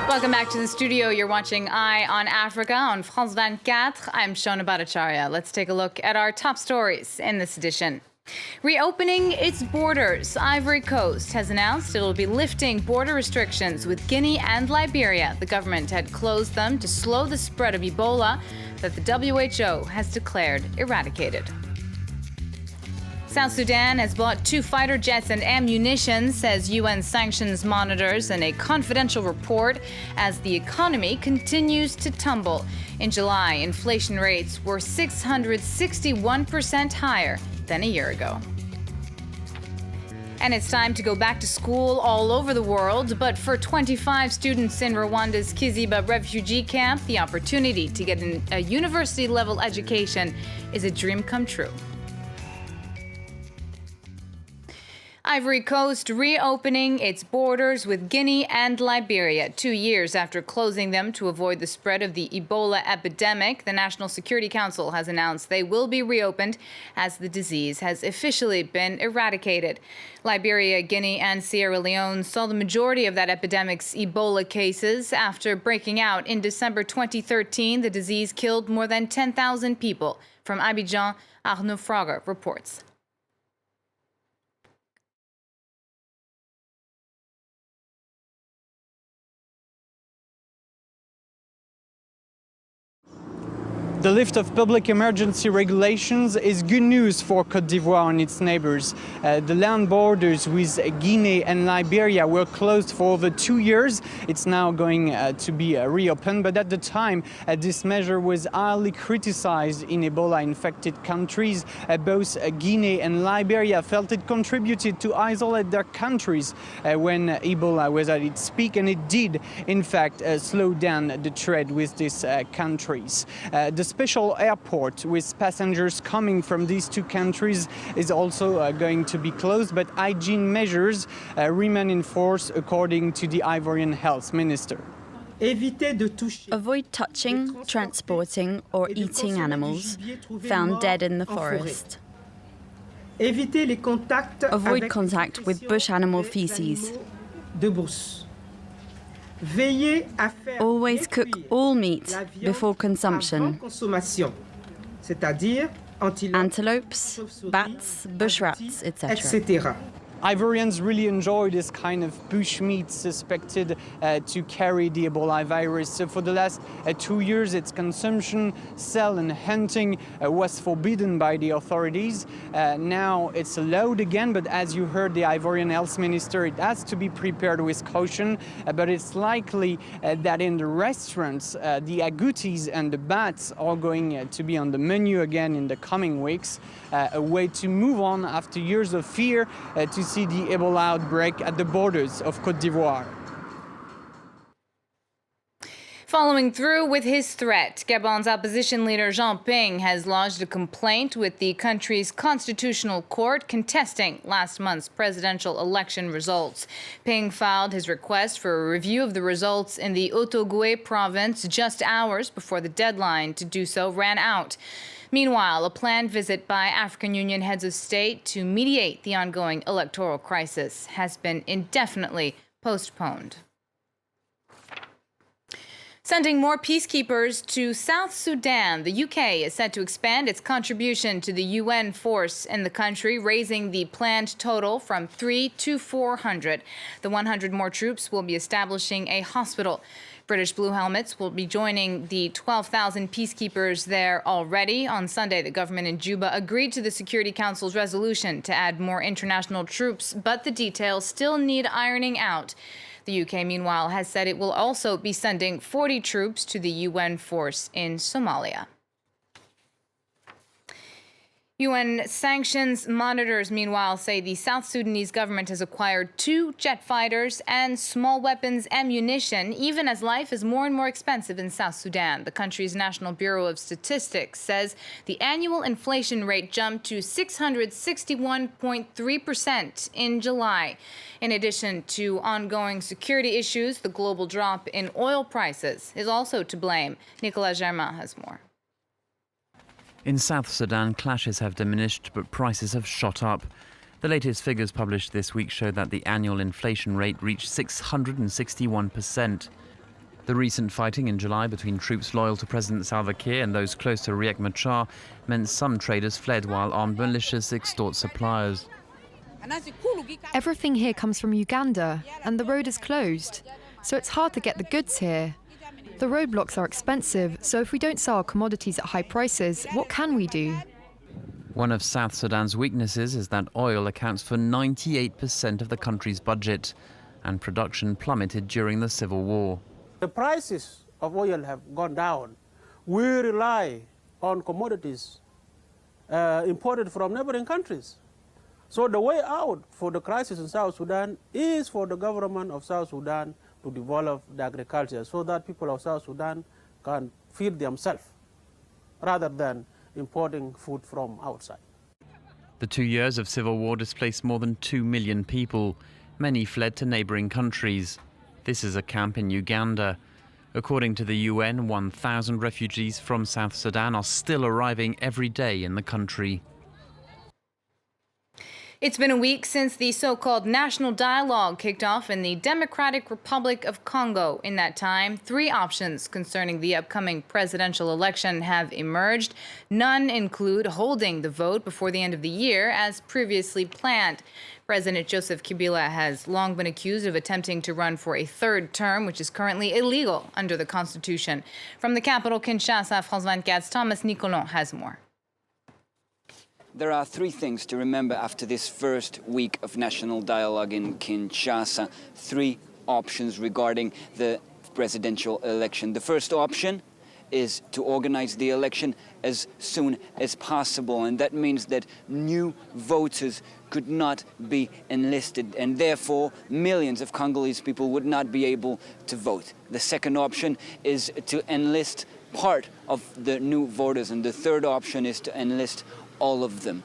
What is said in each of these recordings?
Welcome back to the studio. You're watching Eye on Africa on France 24. I'm Shona Bhattacharya. Let's take a look at our top stories in this edition. Reopening its borders. Ivory Coast has announced it will be lifting border restrictions with Guinea and Liberia. The government had closed them to slow the spread of Ebola that the WHO has declared eradicated. South Sudan has bought 2 fighter jets and ammunition, says UN sanctions monitors in a confidential report as the economy continues to tumble. In July, inflation rates were 661% higher than a year ago. And it's time to go back to school all over the world, but for 25 students in Rwanda's Kiziba refugee camp, the opportunity to get a university-level education is a dream come true. Ivory Coast reopening its borders with Guinea and Liberia 2 years after closing them to avoid the spread of the Ebola epidemic. The National Security Council has announced they will be reopened as the disease has officially been eradicated. Liberia, Guinea, and Sierra Leone saw the majority of that epidemic's Ebola cases. After breaking out in December 2013, the disease killed more than 10,000 people. From Abidjan, Arnaud Frager reports. The lift of public emergency regulations is good news for Côte d'Ivoire and its neighbors. The land borders with Guinea and Liberia were closed for over 2 years. It's now going to be reopened, but at the time, this measure was highly criticized in Ebola-infected countries. Both Guinea and Liberia felt it contributed to isolate their countries when Ebola was at its peak, and it did, in fact, slow down the trade with these countries. The special airport with passengers coming from these 2 countries is also going to be closed, but hygiene measures remain in force, according to the Ivorian health minister. Avoid touching, transporting or eating animals found dead in the forest. Avoid contact with bush animal feces. Always cook all meat before consumption. Antelopes, bats, bush rats, etc. Ivorians really enjoy this kind of bush meat suspected to carry the Ebola virus. So for the last 2 years, its consumption, sale and hunting was forbidden by the authorities. Now it's allowed again, but as you heard the Ivorian health minister, it has to be prepared with caution. But it's likely that in the restaurants, the agoutis and the bats are going to be on the menu again in the coming weeks. A way to move on after years of fear to see the Ebola outbreak at the borders of Côte d'Ivoire. Following through with his threat, Gabon's opposition leader Jean Ping has lodged a complaint with the country's constitutional court contesting last month's presidential election results. Ping filed his request for a review of the results in the Otogué province just hours before the deadline to do so ran out. Meanwhile, a planned visit by African Union heads of state to mediate the ongoing electoral crisis has been indefinitely postponed. Sending more peacekeepers to South Sudan, the UK is set to expand its contribution to the UN force in the country, raising the planned total from 300 to 400. The 100 more troops will be establishing a hospital. British Blue Helmets will be joining the 12,000 peacekeepers there already. On Sunday, the government in Juba agreed to the Security Council's resolution to add more international troops, but the details still need ironing out. The UK, meanwhile, has said it will also be sending 40 troops to the UN force in Somalia. UN sanctions monitors, meanwhile, say the South Sudanese government has acquired 2 jet fighters and small weapons ammunition, even as life is more and more expensive in South Sudan. The country's National Bureau of Statistics says the annual inflation rate jumped to 661.3% in July. In addition to ongoing security issues, the global drop in oil prices is also to blame. Nicolas Germain has more. In South Sudan, clashes have diminished, but prices have shot up. The latest figures published this week show that the annual inflation rate reached 661%. The recent fighting in July between troops loyal to President Salva Kiir and those close to Riek Machar meant some traders fled while armed militias extort suppliers. Everything here comes from Uganda, and the road is closed, so it's hard to get the goods here. The roadblocks are expensive, so if we don't sell our commodities at high prices, what can we do? One of South Sudan's weaknesses is that oil accounts for 98% of the country's budget, and production plummeted during the civil war. The prices of oil have gone down. We rely on commodities imported from neighboring countries. So the way out for the crisis in South Sudan is for the government of South Sudan to develop the agriculture so that people of South Sudan can feed themselves rather than importing food from outside. The 2 years of civil war displaced more than 2 million people. Many fled to neighboring countries. This is a camp in Uganda. According to the UN, 1,000 refugees from South Sudan are still arriving every day in the country. It's been a week since the so-called national dialogue kicked off in the Democratic Republic of Congo. In that time, 3 options concerning the upcoming presidential election have emerged. None include holding the vote before the end of the year, as previously planned. President Joseph Kabila has long been accused of attempting to run for a 3rd term, which is currently illegal under the Constitution. From the capital, Kinshasa, France 24's Thomas Nicolon has more. There are 3 things to remember after this first week of national dialogue in Kinshasa. 3 options regarding the presidential election. The first option is to organize the election as soon as possible, and that means that new voters could not be enlisted, and therefore millions of Congolese people would not be able to vote. The second option is to enlist part of the new voters, and the third option is to enlist all of them.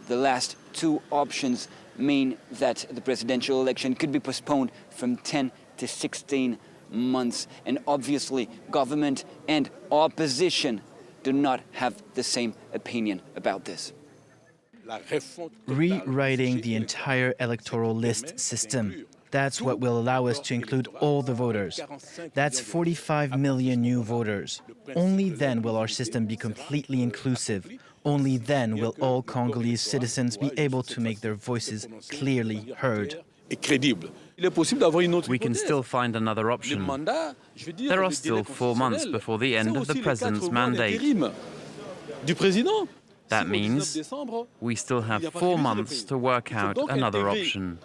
The last 2 options mean that the presidential election could be postponed from 10 to 16 months. And obviously, government and opposition do not have the same opinion about this. Rewriting the entire electoral list system. That's what will allow us to include all the voters. That's 45 million new voters. Only then will our system be completely inclusive. Only then will all Congolese citizens be able to make their voices clearly heard. We can still find another option. There are still 4 months before the end of the president's mandate. That means we still have 4 months to work out another option.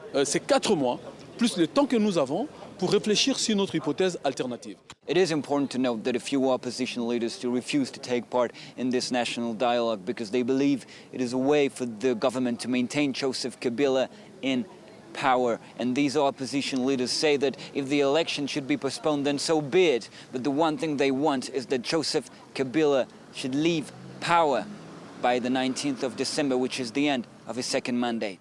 It is important to note that a few opposition leaders still refuse to take part in this national dialogue because they believe it is a way for the government to maintain Joseph Kabila in power. And these opposition leaders say that if the election should be postponed, then so be it. But the one thing they want is that Joseph Kabila should leave power by the 19th of December, which is the end of his 2nd mandate.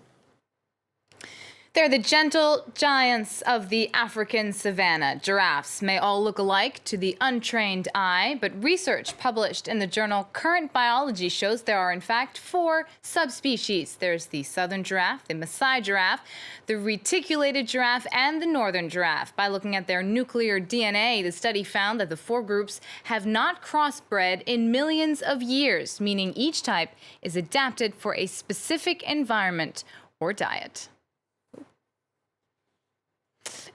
They're the gentle giants of the African savanna. Giraffes may all look alike to the untrained eye, but research published in the journal Current Biology shows there are in fact 4 subspecies. There's the southern giraffe, the Maasai giraffe, the reticulated giraffe, and the northern giraffe. By looking at their nuclear DNA, the study found that the 4 groups have not crossbred in millions of years, meaning each type is adapted for a specific environment or diet.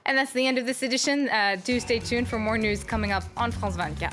And that's the end of this edition. Do stay tuned for more news coming up on France 24.